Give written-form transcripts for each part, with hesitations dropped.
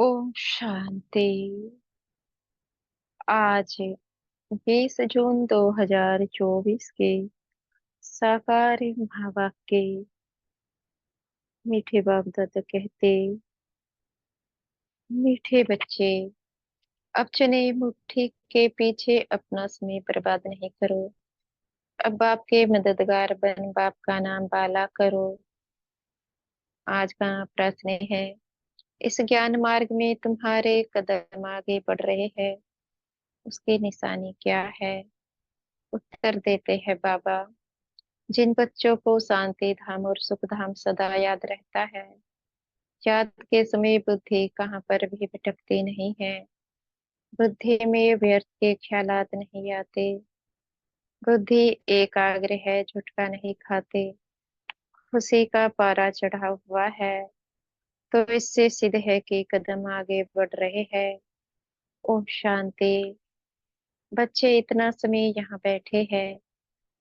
ओम शांति। आज 20 जून 2024 के साकार महावाक्य के मीठे बाप दादा कहते, मीठे बच्चे, अब चने मुट्ठी के पीछे अपना समय बर्बाद नहीं करो। अब बाप के मददगार बन बाप का नाम बाला करो। आज का प्रश्न है, इस ज्ञान मार्ग में तुम्हारे कदम आगे बढ़ रहे हैं, उसकी निशानी क्या है? उत्तर देते हैं बाबा, जिन बच्चों को शांति धाम और सुख धाम सदा याद रहता है, याद के समय बुद्धि कहाँ पर भी भटकती नहीं है। बुद्धि में व्यर्थ के ख्यालात नहीं आते। बुद्धि एकाग्र है, झुटका नहीं खाते। खुशी का पारा चढ़ा हुआ है, तो इससे सिद्ध है कि कदम आगे बढ़ रहे हैं। ओम शांति। बच्चे इतना समय यहाँ बैठे हैं,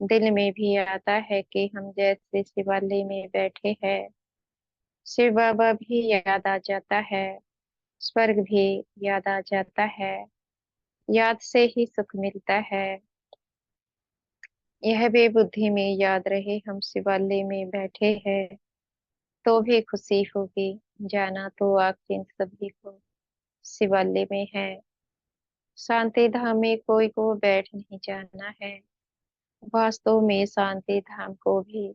दिल में भी आता है कि हम जैसे शिवालय में बैठे हैं। शिव बाबा भी याद आ जाता है, स्वर्ग भी याद आ जाता है। याद से ही सुख मिलता है। यह भी बुद्धि में याद रहे, हम शिवालय में बैठे हैं तो भी खुशी होगी। जाना तो आखिर सभी को शिवालय में है। शांति धाम में कोई को बैठ नहीं जाना है। वास्तव में शांति धाम को भी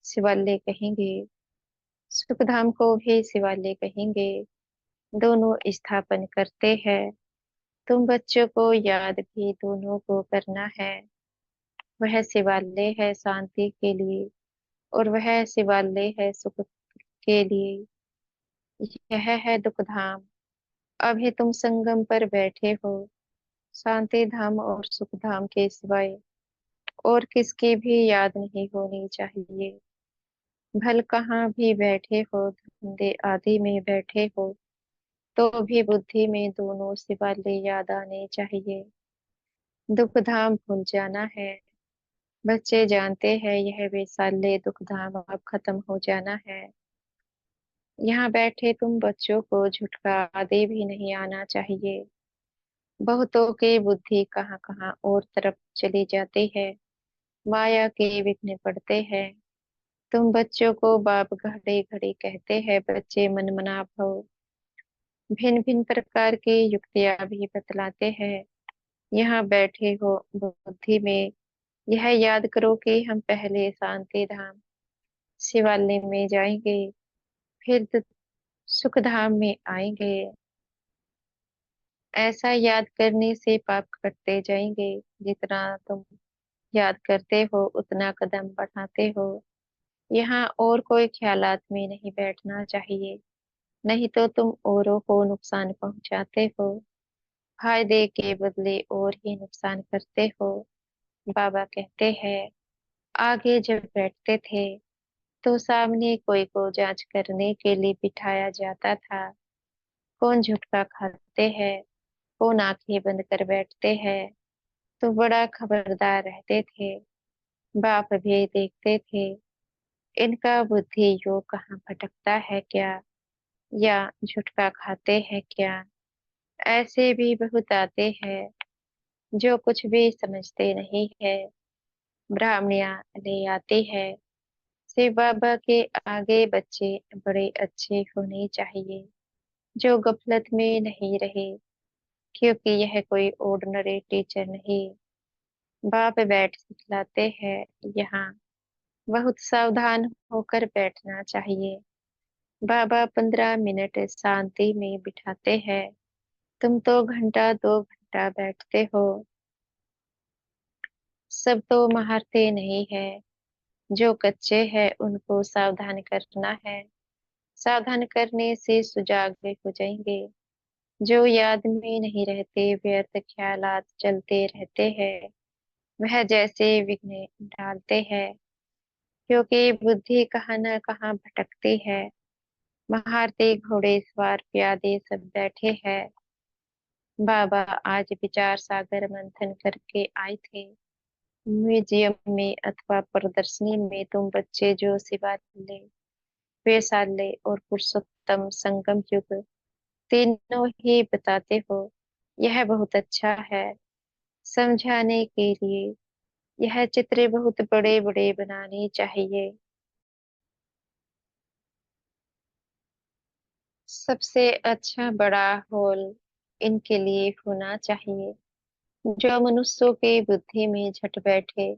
शिवालय कहेंगे, सुख धाम को भी शिवालय कहेंगे। दोनों स्थापन करते हैं। तुम बच्चों को याद भी दोनों को करना है। वह शिवालय है शांति के लिए, और वह शिवालय है सुख के लिए। यह है दुख धाम। अभी तुम संगम पर बैठे हो। शांति धाम और सुख धाम के सिवाय और किसकी भी याद नहीं होनी चाहिए। भल कहाँ भी बैठे हो, धंधे आदि में बैठे हो, तो भी बुद्धि में दोनों शिवालय याद आने चाहिए। दुख धाम भूल जाना है। बच्चे जानते हैं यह वैशाल्य दुख धाम अब खत्म हो जाना है। यहाँ बैठे तुम बच्चों को झुटका आदि भी नहीं आना चाहिए। बहुतों की बुद्धि कहाँ कहाँ और तरफ चली जाती है, माया के विघ्न पड़ते हैं। तुम बच्चों को बाप घड़ी घड़ी कहते हैं, बच्चे मन मना भव। भिन्न भिन्न प्रकार की युक्तियां भी बतलाते हैं। यहाँ बैठे हो बुद्धि में यह याद करो कि हम पहले शांति धाम शिवालय में जाएंगे, फिर सुख धाम में आएंगे। ऐसा याद करने से पाप कटते जाएंगे। जितना तुम याद करते हो उतना कदम बढ़ाते हो। यहाँ और कोई ख्यालात में नहीं बैठना चाहिए, नहीं तो तुम औरों को नुकसान पहुंचाते हो। फायदे के बदले और ही नुकसान करते हो। बाबा कहते हैं, आगे जब बैठते थे तो सामने कोई को जांच करने के लिए बिठाया जाता था। कौन झुटका खाते हैं, कौन आंखें बंद कर बैठते हैं, तो बड़ा खबरदार रहते थे। बाप भी देखते थे, इनका बुद्धि योग कहाँ भटकता है क्या, या झुटका खाते हैं क्या। ऐसे भी बहुत आते हैं जो कुछ भी समझते नहीं है। ब्राह्मणिया ले आते हैं। शिव बाबा के आगे बच्चे बड़े अच्छे होने चाहिए, जो गफलत में नहीं रहे, क्योंकि यह कोई ऑर्डिनरी टीचर नहीं। बाप बैठ सिखलाते हैं। यहाँ बहुत सावधान होकर बैठना चाहिए। बाबा 15 मिनट शांति में बिठाते हैं, तुम तो घंटा 2 घंटा बैठते हो। सब तो महारते नहीं है, जो कच्चे हैं उनको सावधान करना है। सावधान करने से सुजाग हो जाएंगे। जो याद में नहीं रहते, व्यर्थ ख्यालात चलते रहते हैं, वह जैसे विघ्न डालते हैं, क्योंकि बुद्धि कहाँ न कहाँ भटकती है। महारते घोड़े सवार प्यादे सब बैठे हैं। बाबा आज विचार सागर मंथन करके आए थे। म्यूजियम में अथवा प्रदर्शनी में तुम बच्चे जो शिवालय, वैशाल्य और पुरुषोत्तम संगम युग तीनों ही बताते हो, यह बहुत अच्छा है। समझाने के लिए यह चित्र बहुत बड़े बड़े बनाने चाहिए। सबसे अच्छा बड़ा हॉल इनके लिए होना चाहिए, जो मनुष्यों के बुद्धि में झट बैठे।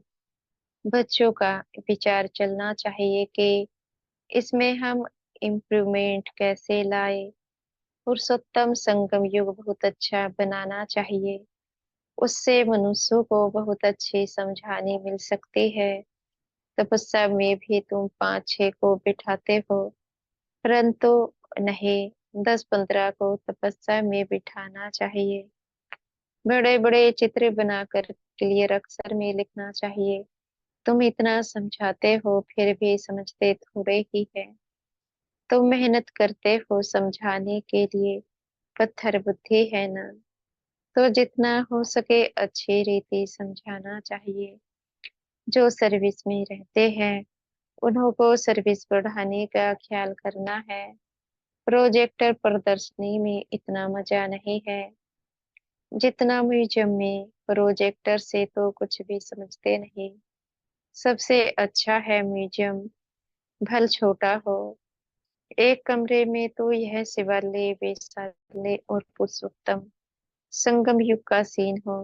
बच्चों का विचार चलना चाहिए कि इसमें हम इम्प्रूवमेंट कैसे लाए। पुरुषोत्तम संगम युग बहुत अच्छा बनाना चाहिए, उससे मनुष्यों को बहुत अच्छी समझाने मिल सकती है। तपस्या में भी तुम 5-6 को बिठाते हो, परंतु नहीं, 10-15 को तपस्या में बिठाना चाहिए। बड़े बड़े चित्र बनाकर क्लियर अक्षर में लिखना चाहिए। तुम इतना समझाते हो फिर भी समझते थोड़े ही है। तुम मेहनत करते हो समझाने के लिए, पत्थर बुद्धि है ना। तो जितना हो सके अच्छी रीति समझाना चाहिए। जो सर्विस में रहते हैं उन्हों को सर्विस बढ़ाने का ख्याल करना है। प्रोजेक्टर प्रदर्शनी में इतना मजा नहीं है जितना म्यूजियम में। प्रोजेक्टर से तो कुछ भी समझते नहीं। सबसे अच्छा है म्यूजियम, भल छोटा हो। एक कमरे में तो यह शिवालय, वेश्यालय और पुरुषोत्तम संगम युग का सीन हो।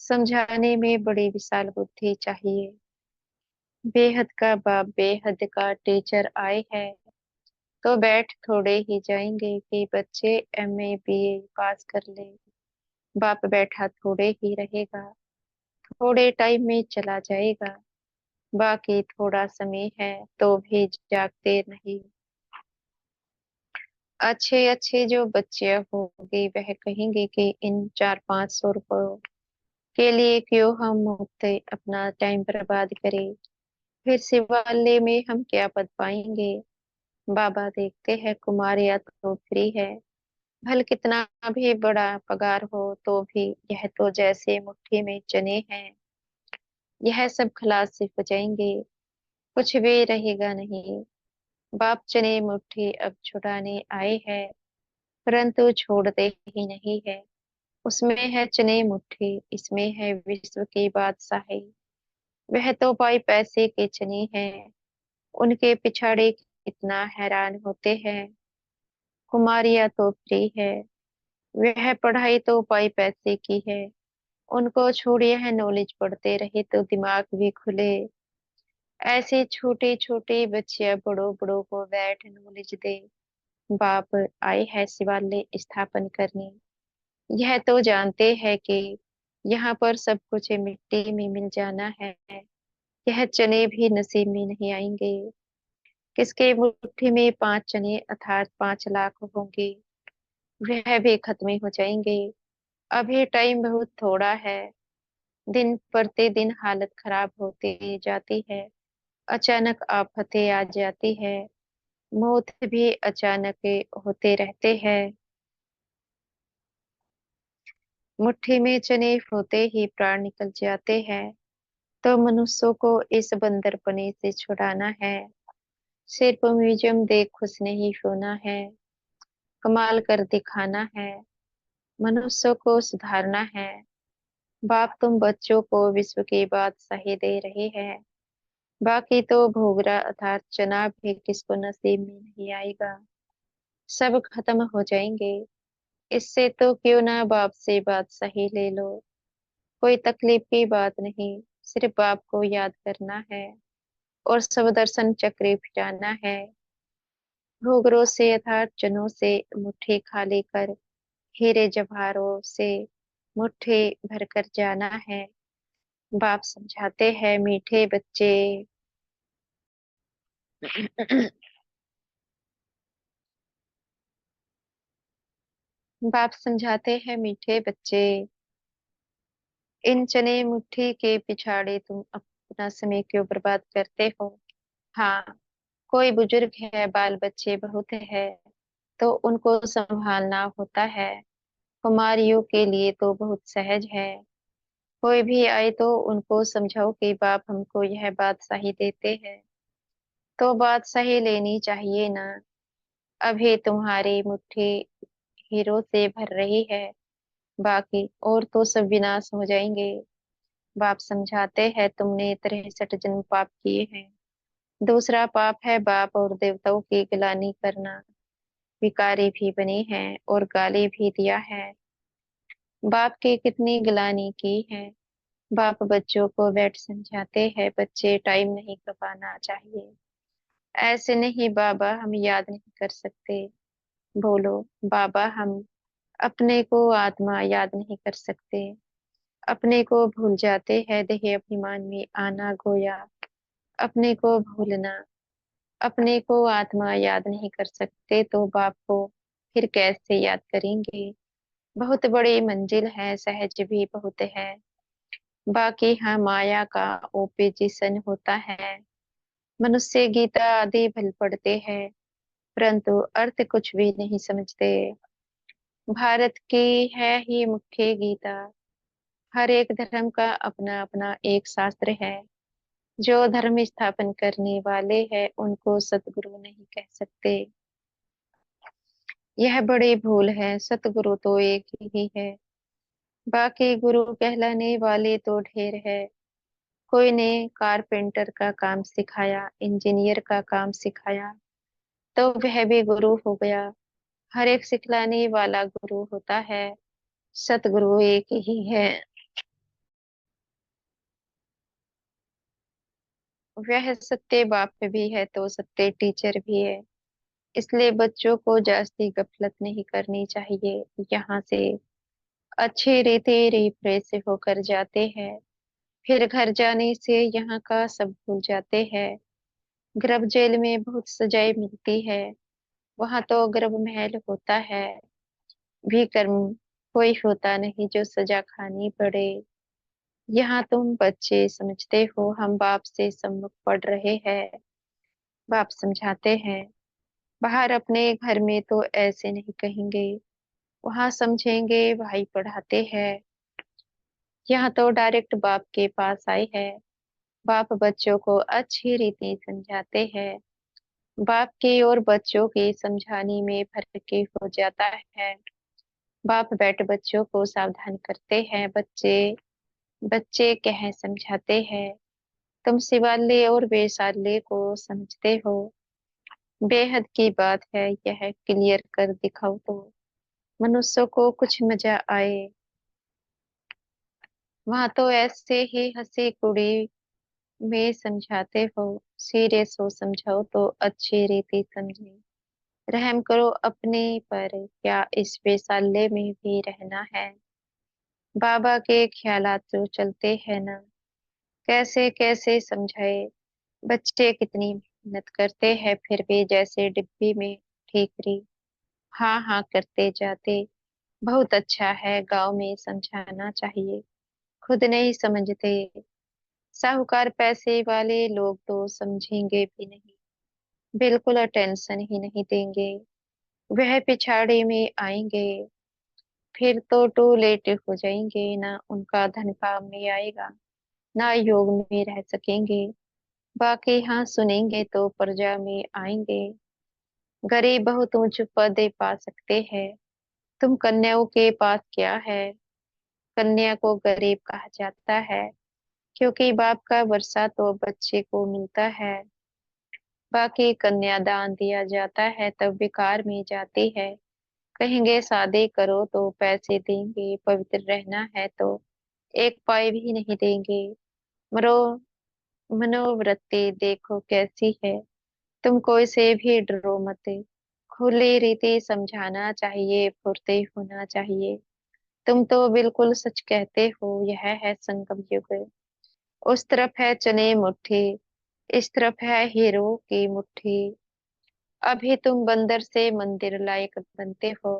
समझाने में बड़ी विशाल बुद्धि चाहिए। बेहद का बाप बेहद का टीचर आए हैं, तो बैठ थोड़े ही जाएंगे कि बच्चे एमए बीए पास कर ले। बाप बैठा थोड़े ही रहेगा, थोड़े टाइम में चला जाएगा। बाकी थोड़ा समय है तो भी जागते नहीं। अच्छे अच्छे जो बच्चे होंगे वह कहेंगे कि इन 400-500 रुपयों के लिए क्यों हम मुफ्त अपना टाइम बर्बाद करें। फिर शिवालय में हम क्या पद पाएंगे। बाबा देखते हैं कुमार या तो फ्री है, भल कितना भी बड़ा पगार हो तो भी यह तो जैसे मुट्ठी में चने हैं। यह सब खलास से हो जाएंगे, कुछ भी रहेगा नहीं। बाप चने मुट्ठी अब छुड़ाने आए हैं, परंतु छोड़ते ही नहीं है। उसमें है चने मुट्ठी, इसमें है विश्व की बादशाही। वह तो पाई पैसे के चने हैं, उनके पिछाड़े कितना हैरान होते हैं। कुमारियां तो फ्री है, वह पढ़ाई तो पाई पैसे की है। उनको छोड़िए है नॉलेज, पढ़ते रहे तो दिमाग भी खुले। ऐसे छोटे छोटे बच्चे बड़ों बड़ों को बैठ नॉलेज दे। बाप आए है शिवालय स्थापन करने। यह तो जानते हैं कि यहाँ पर सब कुछ मिट्टी में मिल जाना है। यह चने भी नसीब में नहीं आएंगे। किसके मुट्ठी में 5 चने अर्थात 5 लाख होंगे, वह भी खत्म हो जाएंगे। अभी टाइम बहुत थोड़ा है। दिन प्रति दिन हालत खराब होती जाती है। अचानक आफतें आ जाती है। मौत भी अचानक होते रहते हैं। मुट्ठी में चने होते ही प्राण निकल जाते हैं। तो मनुष्यों को इस बंदरपने से छुड़ाना है। सिर्फ म्यूजियम देख खुश नहीं होना है, कमाल कर दिखाना है। मनुष्यों को सुधारना है। बाप तुम बच्चों को विश्व की बात सही दे रहे हैं। बाकी तो भोगरा अर्थात चना भी किसको नसीब में नहीं आएगा। सब खत्म हो जाएंगे। इससे तो क्यों ना बाप से बात सही ले लो। कोई तकलीफ की बात नहीं, सिर्फ बाप को याद करना है और सब दर्शन चक्र जाना है। भोगरों से अर्थात चनों से मुट्ठी खाली कर, हीरे जवाहरों से मुट्ठी भर कर जाना है। बाप समझाते हैं मीठे बच्चे। बाप समझाते हैं मीठे बच्चे, इन चने मुट्ठी के पिछाड़े तुम अपना समय क्यों बर्बाद करते हो। हाँ, कोई बुजुर्ग है, बाल बच्चे बहुत है, तो उनको संभालना होता है। कुमारियों के लिए तो बहुत सहज है। कोई भी आए तो उनको समझाओ कि बाप हमको यह बात सही देते हैं, तो बात सही लेनी चाहिए ना। अभी तुम्हारी मुट्ठी हीरो से भर रही है, बाकी और तो सब विनाश हो जाएंगे। बाप समझाते हैं, तुमने 63 जन्म पाप किए हैं। दूसरा पाप है बाप और देवताओं की गिलानी करना। भिखारी भी बने हैं और गाली भी दिया है। बाप की कितनी गिलानी की है। बाप बच्चों को बैठ समझाते हैं, बच्चे टाइम नहीं गवाना चाहिए। ऐसे नहीं बाबा, हम याद नहीं कर सकते। बोलो बाबा, हम अपने को आत्मा याद नहीं कर सकते। अपने को भूल जाते हैं, देह अभिमान में आना गोया। अपने को भूलना, अपने को आत्मा याद नहीं कर सकते तो बाप को फिर कैसे याद करेंगे। बहुत बड़ी मंजिल है, सहज भी बहुत है। बाकी हाँ, माया का ओपोजिशन होता है। मनुष्य गीता आदि भल पढ़ते हैं, परंतु अर्थ कुछ भी नहीं समझते। भारत की है ही मुख्य गीता। हर एक धर्म का अपना अपना एक शास्त्र है। जो धर्म स्थापन करने वाले हैं उनको सतगुरु नहीं कह सकते। यह बड़ी भूल है, सतगुरु तो एक ही है। बाकी गुरु कहलाने वाले तो ढेर है। कोई ने कारपेंटर का काम सिखाया, इंजीनियर का काम सिखाया, तो वह भी गुरु हो गया। हर एक सिखलाने वाला गुरु होता है। सतगुरु एक ही है। वह सत्य बाप भी है तो सत्य टीचर भी है। इसलिए बच्चों को जास्ती गफलत नहीं करनी चाहिए। यहाँ से अच्छे रीति रिफ्रेश होकर जाते हैं, फिर घर जाने से यहाँ का सब भूल जाते हैं। गर्भ जेल में बहुत सजाएं मिलती है, वहां तो गर्भ महल होता है। भी कर्म कोई होता नहीं जो सजा खानी पड़े। यहाँ तुम बच्चे समझते हो, हम बाप से सम्मुख पढ़ रहे हैं। बाप समझाते हैं, बाहर अपने घर में तो ऐसे नहीं कहेंगे, वहां समझेंगे भाई पढ़ाते हैं। यहाँ तो डायरेक्ट बाप के पास आए है। बाप बच्चों को अच्छी रीति समझाते हैं। बाप की और बच्चों की समझाने में फर्क हो जाता है। बाप बैठ बच्चों को सावधान करते हैं। बच्चे बच्चे कह समझाते हैं, तुम शिवालय और वैशाल्य को समझते हो। बेहद की बात है, यह क्लियर कर दिखाओ तो मनुष्य को कुछ मजा आए। वहां तो ऐसे ही हंसी कुड़ी में समझाते हो। सीरियस हो समझाओ तो अच्छी रीति समझे। रहम करो अपने पर, क्या इस वैशाल्य में भी रहना है। बाबा के ख्यालात जो चलते हैं ना, कैसे कैसे समझाए। बच्चे कितनी मेहनत करते हैं, फिर भी जैसे डिब्बी में ठीकरी हाँ हाँ करते जाते। बहुत अच्छा है, गांव में समझाना चाहिए, खुद नहीं समझते। साहूकार पैसे वाले लोग तो समझेंगे भी नहीं, बिल्कुल अटेंशन ही नहीं देंगे। वह पिछाड़ी में आएंगे, फिर तो टू लेट हो जाएंगे। ना उनका धन काम में आएगा, ना योग में रह सकेंगे। बाकी हाँ, सुनेंगे तो प्रजा में आएंगे। गरीब बहुत ऊंच पद पा सकते हैं। तुम कन्याओं के पास क्या है। कन्या को गरीब कहा जाता है, क्योंकि बाप का वर्षा तो बच्चे को मिलता है। बाकी कन्यादान दिया जाता है तब बेकार में जाती है। कहेंगे शादी करो तो पैसे देंगे, पवित्र रहना है तो एक पाई भी नहीं देंगे। मरो मनोवृत्ति देखो कैसी है। तुम कोई से भी डरो मत। खुली रीति समझाना चाहिए, फुर्ती होना चाहिए। तुम तो बिल्कुल सच कहते हो, यह है संगम युग। उस तरफ है चने मुट्ठी, इस तरफ है हीरो की मुट्ठी। अभी तुम बंदर से मंदिर लायक बनते हो।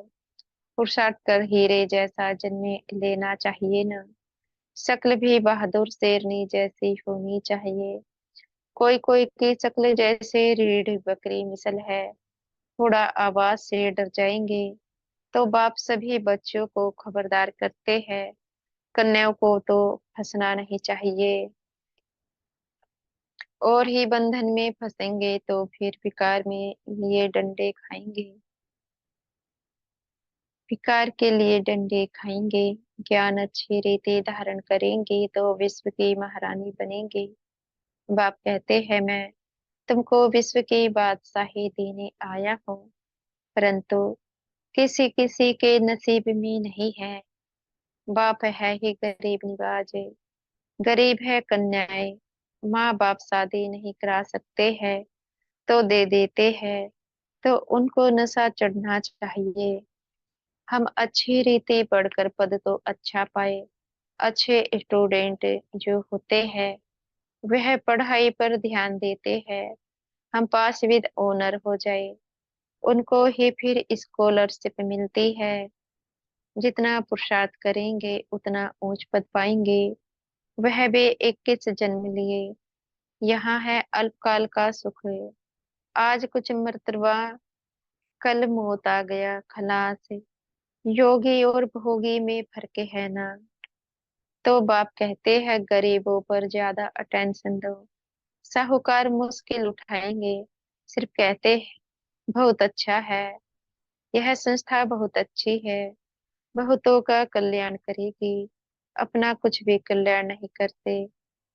पुरुषार्थ कर हीरे जैसा जन्म लेना चाहिए ना। शक्ल भी बहादुर शेरनी जैसी होनी चाहिए। कोई कोई की शक्ल जैसे रीढ़ बकरी मिसल है, थोड़ा आवाज से डर जाएंगे। तो बाप सभी बच्चों को खबरदार करते हैं, कन्याओं को तो फंसना नहीं चाहिए। और ही बंधन में फंसेंगे तो फिर बेकार में लिए डंडे खाएंगे। विकार के लिए डंडे खाएंगे, ज्ञान अच्छी रीति धारण करेंगे तो विश्व की महारानी बनेंगे। बाप कहते हैं मैं तुमको विश्व की बादशाही देने आया हूँ, परंतु किसी किसी के नसीब में नहीं है। बाप है ही गरीब निवाज, गरीब है कन्याएं, माँ बाप शादी नहीं करा सकते हैं तो दे देते हैं, तो उनको नशा चढ़ना चाहिए। हम अच्छी रीति पढ़कर पद तो अच्छा पाए। अच्छे स्टूडेंट जो होते हैं वह पढ़ाई पर ध्यान देते हैं। हम पास विद ऑनर हो जाए, उनको ही फिर स्कॉलरशिप मिलती है। जितना पुरुषार्थ करेंगे उतना ऊंच पद पाएंगे। वह भी 21 जन्म लिए। यहाँ है अल्पकाल का सुख, आज कुछ मर्तबा कल मौत आ गया खलास। योगी और भोगी में फर्क है ना। तो बाप कहते हैं गरीबों पर ज्यादा अटेंशन दो। साहूकार मुश्किल उठाएंगे, सिर्फ कहते हैं बहुत अच्छा है, यह संस्था बहुत अच्छी है, बहुतों का कल्याण करेगी, अपना कुछ भी कल्याण नहीं करते।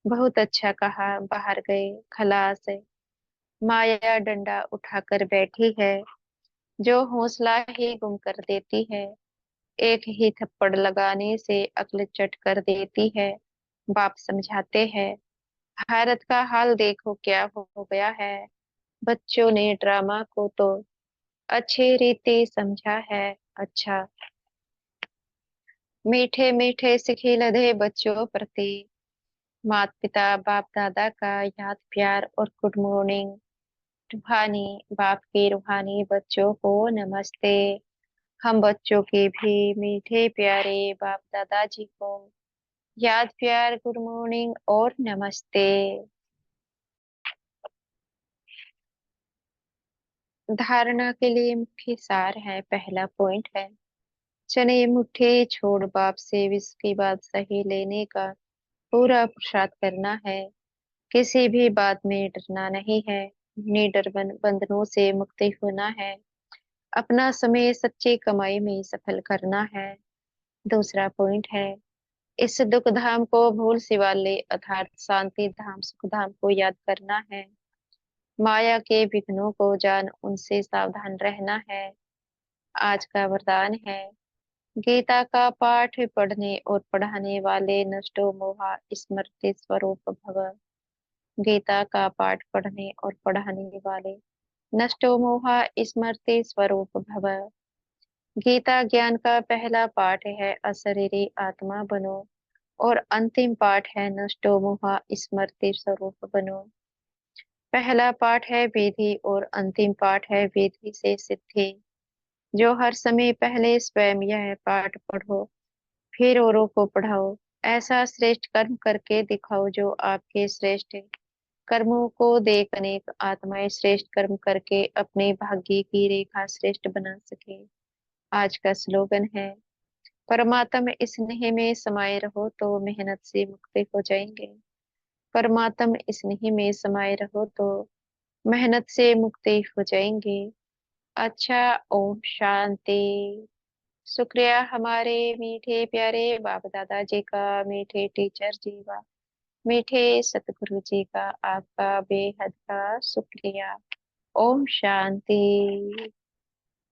बहुत अच्छा कहा, बाहर गए खलास। माया डंडा उठाकर बैठी है, जो हौसला ही गुम कर देती है। एक ही थप्पड़ लगाने से अक्ल चट कर देती है। बाप समझाते हैं भारत का हाल देखो क्या हो गया है। बच्चों ने ड्रामा को तो अच्छी रीति समझा है। अच्छा, मीठे मीठे सिखी लधे बच्चों प्रति माता पिता बाप दादा का याद प्यार और गुड मॉर्निंग। रूहानी बाप के रूहानी बच्चों को नमस्ते। हम बच्चों के भी मीठे प्यारे बाप दादाजी को याद प्यार गुड मॉर्निंग और नमस्ते। धारणा के लिए मुख्य सार है। पहला पॉइंट है चने मुट्ठी छोड़ बाप से विश्व की बात सही लेने का पूरा पुरुषार्थ करना है। किसी भी बात में डरना नहीं है, निडर बंधनों से मुक्ति होना है। अपना समय सच्ची कमाई में सफल करना है। दूसरा पॉइंट है इस दुख धाम को भूल सिवा ले अर्थात शांति धाम सुख धाम को याद करना है। माया के विघ्नों को जान उनसे सावधान रहना है। आज का वरदान है गीता का पाठ पढ़ने और पढ़ाने वाले नष्टो मोहा स्मृति स्वरूप भव। गीता का पाठ पढ़ने और पढ़ाने वाले नष्टो मोहा स्मृति स्वरूप भव। गीता ज्ञान का पहला पाठ है अशरीरी आत्मा बनो, और अंतिम पाठ है नष्टो मोहा स्मृति स्वरूप बनो। पहला पाठ है विधि और अंतिम पाठ है विधि से सिद्धि। जो हर समय पहले स्वयं यह पाठ पढ़ो फिर औरों को पढ़ाओ। ऐसा श्रेष्ठ कर्म करके दिखाओ जो आपके श्रेष्ठ कर्मों को देख अनेक आत्माएं श्रेष्ठ कर्म करके अपने भाग्य की रेखा श्रेष्ठ बना सके। आज का स्लोगन है परमात्म स्नेह में समाये रहो तो मेहनत से मुक्ति हो जाएंगे। परमात्म स्नेह में समाये रहो तो मेहनत से मुक्ति हो जाएंगे। अच्छा, ओम शांति। शुक्रिया हमारे मीठे प्यारे बाप दादा जी का, मीठे टीचर जी का, मीठे सतगुरु जी का, आपका बेहद का शुक्रिया। ओम शांति।